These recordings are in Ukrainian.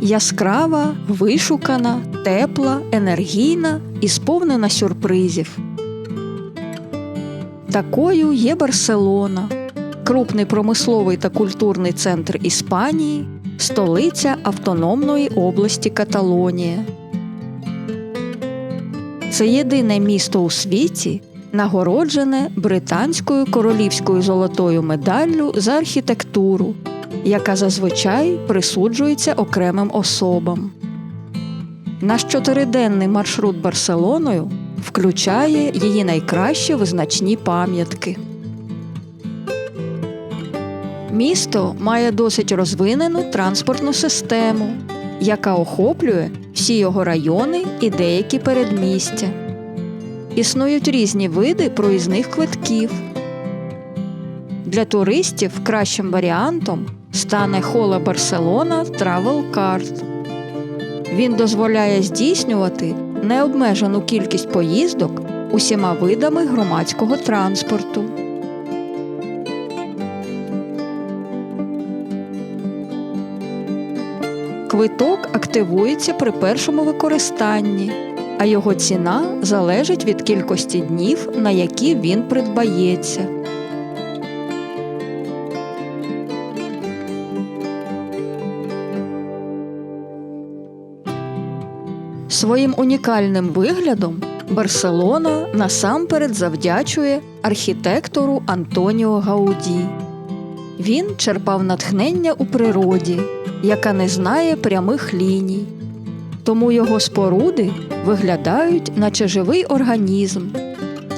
Яскрава, вишукана, тепла, енергійна і сповнена сюрпризів. Такою є Барселона – крупний промисловий та культурний центр Іспанії, столиця автономної області Каталонія. Це єдине місто у світі, нагороджене британською королівською золотою медаллю за архітектуру, яка зазвичай присуджується окремим особам. Наш 4-денний маршрут Барселоною включає її найкращі визначні пам'ятки. Місто має досить розвинену транспортну систему, яка охоплює всі його райони і деякі передмістя. Існують різні види проїзних квитків. Для туристів кращим варіантом стане Hola Barcelona Travel Card. Він дозволяє здійснювати необмежену кількість поїздок усіма видами громадського транспорту. Квиток активується при першому використанні, а його ціна залежить від кількості днів, на які він придбається. Своїм унікальним виглядом Барселона насамперед завдячує архітектору Антоніо Гауді. Він черпав натхнення у природі, яка не знає прямих ліній. Тому його споруди виглядають наче живий організм,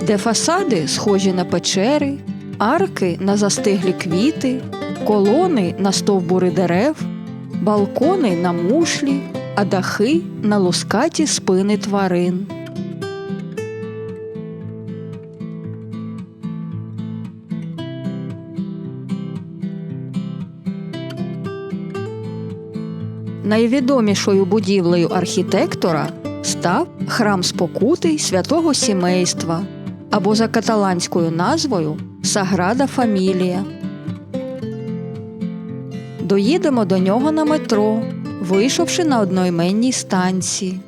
де фасади схожі на печери, арки на застиглі квіти, колони на стовбури дерев, балкони на мушлі, а дахи на лускаті спини тварин. Найвідомішою будівлею архітектора став храм спокути Святого Сімейства, або за каталанською назвою Саграда Фамілія. Доїдемо до нього на метро, вийшовши на одноіменній станції.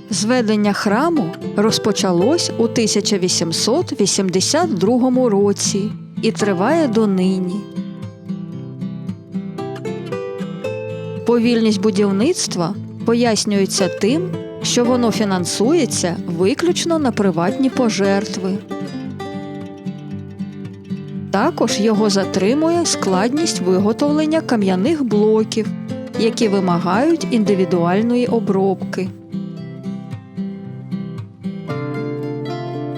Зведення храму розпочалось у 1882 році і триває донині. Повільність будівництва пояснюється тим, що воно фінансується виключно на приватні пожертви. Також його затримує складність виготовлення кам'яних блоків, які вимагають індивідуальної обробки.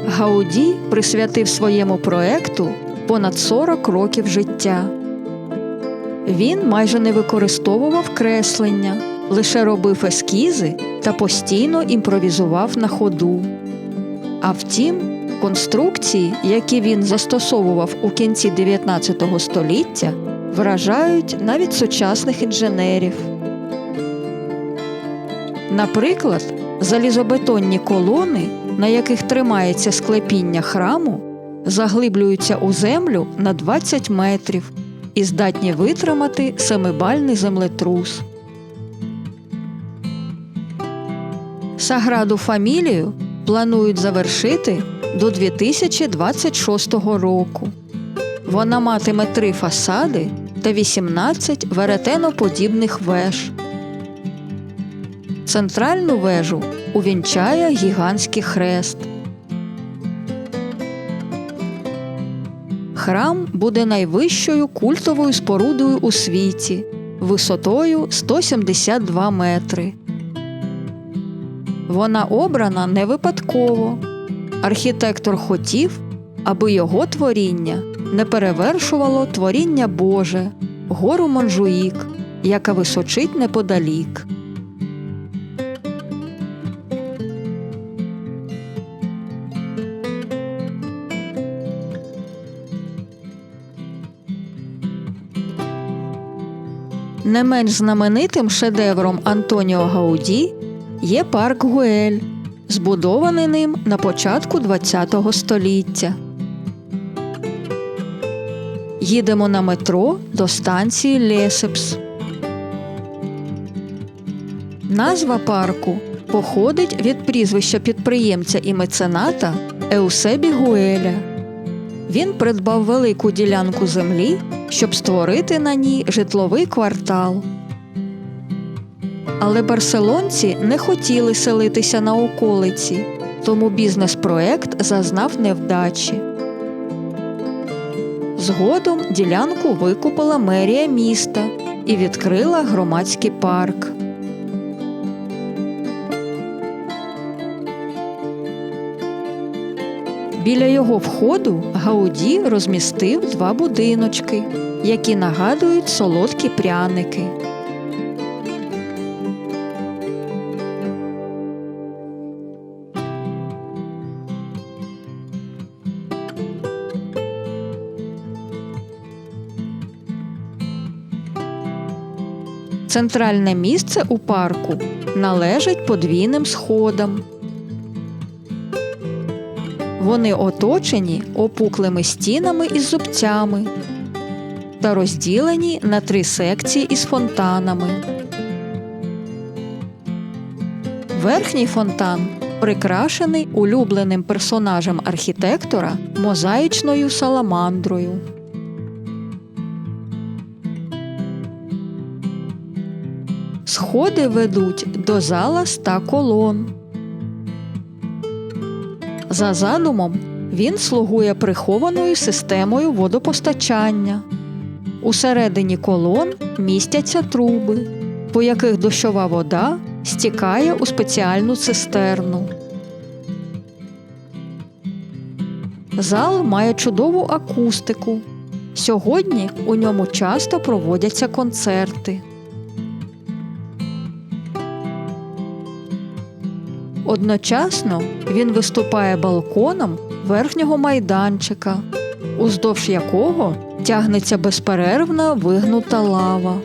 Гауді присвятив своєму проекту понад 40 років життя. Він майже не використовував креслення, лише робив ескізи та постійно імпровізував на ходу. А втім, конструкції, які він застосовував у кінці 19 століття, вражають навіть сучасних інженерів. Наприклад, залізобетонні колони, на яких тримається склепіння храму, заглиблюються у землю на 20 метрів і здатні витримати 7-бальний землетрус. Саграду Фамілію планують завершити до 2026 року. Вона матиме 3 фасади та 18 веретеноподібних веж. Центральну вежу увінчає гігантський хрест. Храм буде найвищою культовою спорудою у світі, висотою 172 метри. Вона обрана не випадково. Архітектор хотів, аби його творіння не перевершувало творіння Боже – гору Монжуїк, яка височить неподалік. Не менш знаменитим шедевром Антоніо Гауді є парк Гуель, збудований ним на початку ХХ століття. Їдемо на метро до станції Лєсепс. Назва парку походить від прізвища підприємця і мецената Еусебі Гуеля. Він придбав велику ділянку землі, щоб створити на ній житловий квартал. Але барселонці не хотіли селитися на околиці, тому бізнес-проект зазнав невдачі. Згодом ділянку викупила мерія міста і відкрила громадський парк. Біля його входу Гауді розмістив 2 будиночки, які нагадують солодкі пряники. Центральне місце у парку належить подвійним сходам. Вони оточені опуклими стінами із зубцями та розділені на 3 секції із фонтанами. Верхній фонтан прикрашений улюбленим персонажем архітектора мозаїчною саламандрою. Сходи ведуть до зала 100 колон. За задумом, він слугує прихованою системою водопостачання. Усередині колон містяться труби, по яких дощова вода стікає у спеціальну цистерну. Зал має чудову акустику. Сьогодні у ньому часто проводяться концерти. Одночасно він виступає балконом верхнього майданчика, уздовж якого тягнеться безперервна вигнута лава.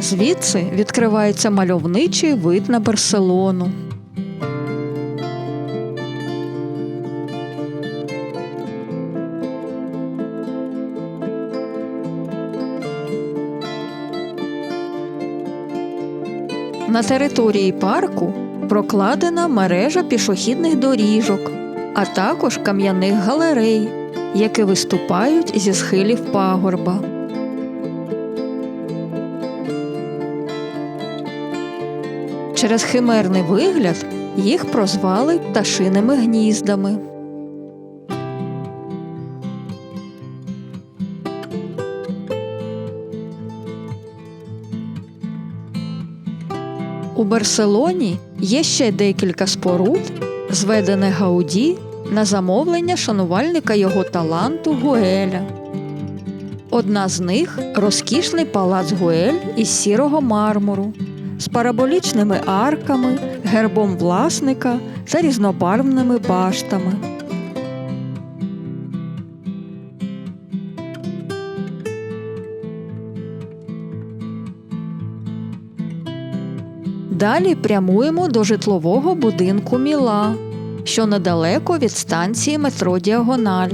Звідси відкривається мальовничий вид на Барселону. На території парку прокладена мережа пішохідних доріжок, а також кам'яних галерей, які виступають зі схилів пагорба. Через химерний вигляд їх прозвали пташиними гніздами. У Барселоні є ще декілька споруд, зведених Гауді на замовлення шанувальника його таланту Гуеля. Одна з них – розкішний палац Гуель із сірого мармуру, з параболічними арками, гербом власника та різнобарвними баштами. Далі прямуємо до житлового будинку Міла, що недалеко від станції метро Діагональ.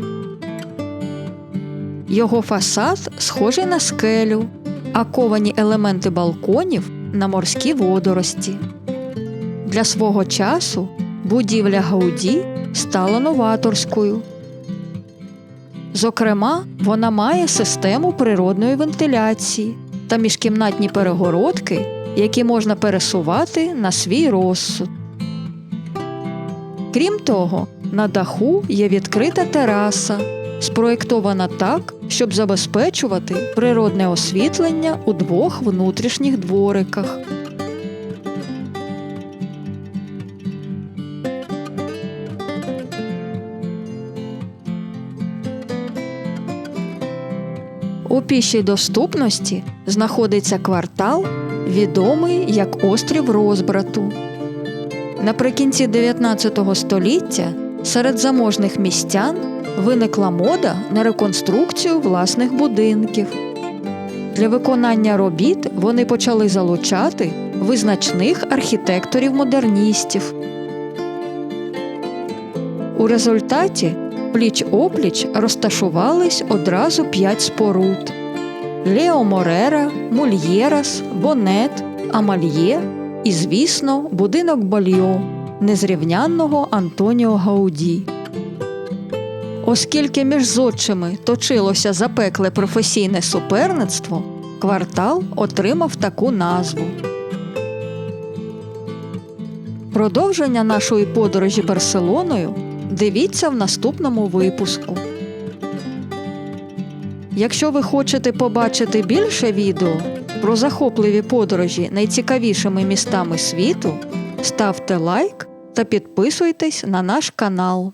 Його фасад схожий на скелю, а ковані елементи балконів – на морські водорості. Для свого часу будівля Гауді стала новаторською. Зокрема, вона має систему природної вентиляції та міжкімнатні перегородки, які можна пересувати на свій розсуд. Крім того, на даху є відкрита тераса, спроєктована так, щоб забезпечувати природне освітлення у 2 внутрішніх двориках. У пішій доступності знаходиться квартал, відомий як Острів Розбрату. Наприкінці 19 століття серед заможних містян виникла мода на реконструкцію власних будинків. Для виконання робіт вони почали залучати визначних архітекторів-модерністів. У результаті пліч-опліч розташувались одразу 5 споруд – Лео Морера, Мульєрас, Бонет, Амальє і, звісно, будинок Больйо незрівнянного Антоніо Гауді. Оскільки між зодчими точилося запекле професійне суперництво, квартал отримав таку назву. Продовження нашої подорожі Барселоною дивіться в наступному випуску. Якщо ви хочете побачити більше відео про захопливі подорожі найцікавішими містами світу, ставте лайк та підписуйтесь на наш канал.